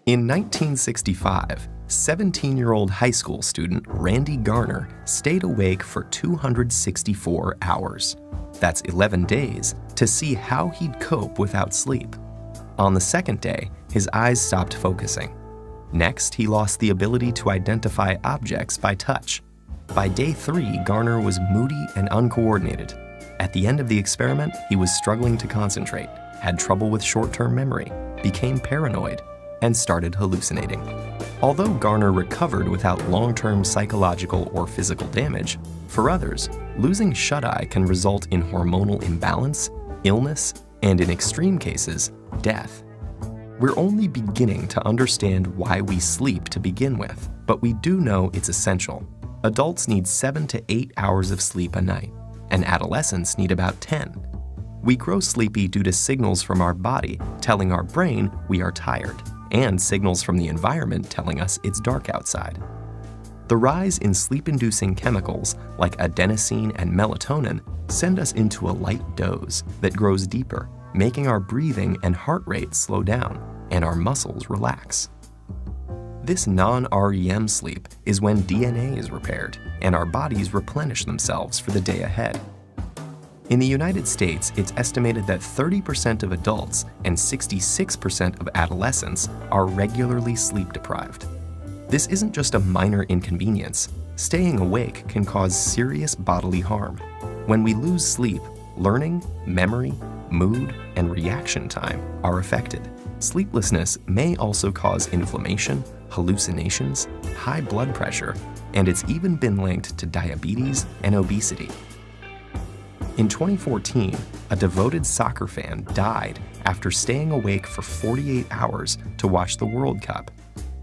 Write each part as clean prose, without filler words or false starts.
In 1965, 17-year-old high school student Randy Garner stayed awake for 264 hours. That's 11 days to see how he'd cope without sleep. On the second day, his eyes stopped focusing. Next, he lost the ability to identify objects by touch. By day 3, Garner was moody and uncoordinated. At the end of the experiment, he was struggling to concentrate, had trouble with short-term memory, became paranoid, and started hallucinating. Although Garner recovered without long-term psychological or physical damage, for others, losing shut-eye can result in hormonal imbalance, illness, and in extreme cases, death. We're only beginning to understand why we sleep to begin with, but we do know it's essential. Adults need 7 to 8 hours of sleep a night, and adolescents need about 10. We grow sleepy due to signals from our body telling our brain we are tired, and signals from the environment telling us it's dark outside. The rise in sleep-inducing chemicals like adenosine and melatonin send us into a light doze that grows deeper, making our breathing and heart rate slow down and our muscles relax. This non-REM sleep is when DNA is repaired and our bodies replenish themselves for the day ahead. In the United States, it's estimated that 30% of adults and 66% of adolescents are regularly sleep-deprived. This isn't just a minor inconvenience. Staying awake can cause serious bodily harm. When we lose sleep, learning, memory, mood, and reaction time are affected. Sleeplessness may also cause inflammation, hallucinations, high blood pressure, and it's even been linked to diabetes and obesity. In 2014, a devoted soccer fan died after staying awake for 48 hours to watch the World Cup.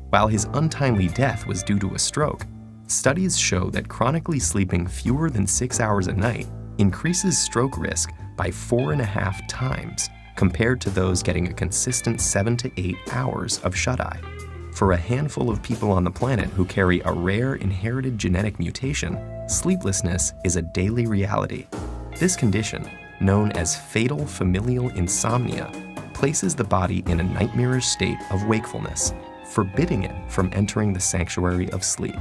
While his untimely death was due to a stroke, studies show that chronically sleeping fewer than 6 hours a night increases stroke risk by 4.5 times compared to those getting a consistent 7 to 8 hours of shut-eye. For a handful of people on the planet who carry a rare inherited genetic mutation, sleeplessness is a daily reality. This condition, known as fatal familial insomnia, places the body in a nightmarish state of wakefulness, forbidding it from entering the sanctuary of sleep.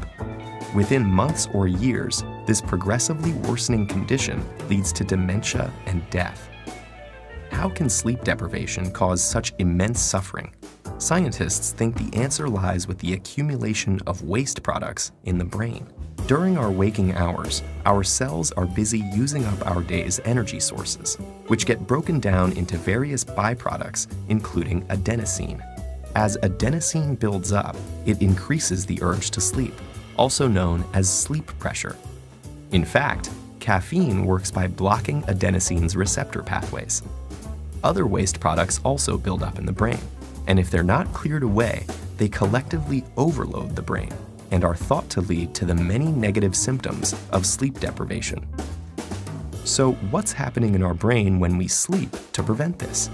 Within months or years, this progressively worsening condition leads to dementia and death. How can sleep deprivation cause such immense suffering? Scientists think the answer lies with the accumulation of waste products in the brain. During our waking hours, our cells are busy using up our day's energy sources, which get broken down into various byproducts, including adenosine. As adenosine builds up, it increases the urge to sleep, also known as sleep pressure. In fact, caffeine works by blocking adenosine's receptor pathways. Other waste products also build up in the brain, and if they're not cleared away, they collectively overload the brain and are thought to lead to the many negative symptoms of sleep deprivation. So, what's happening in our brain when we sleep to prevent this?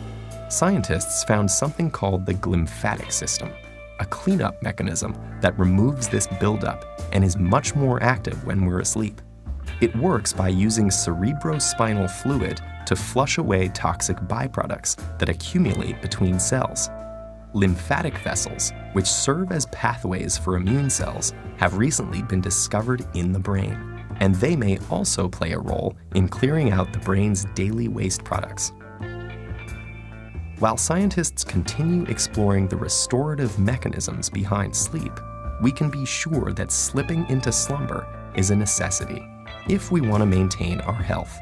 Scientists found something called the glymphatic system, a cleanup mechanism that removes this buildup and is much more active when we're asleep. It works by using cerebrospinal fluid to flush away toxic byproducts that accumulate between cells. Lymphatic vessels, which serve as pathways for immune cells, have recently been discovered in the brain, and they may also play a role in clearing out the brain's daily waste products. While scientists continue exploring the restorative mechanisms behind sleep, we can be sure that slipping into slumber is a necessity if we want to maintain our health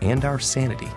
and our sanity.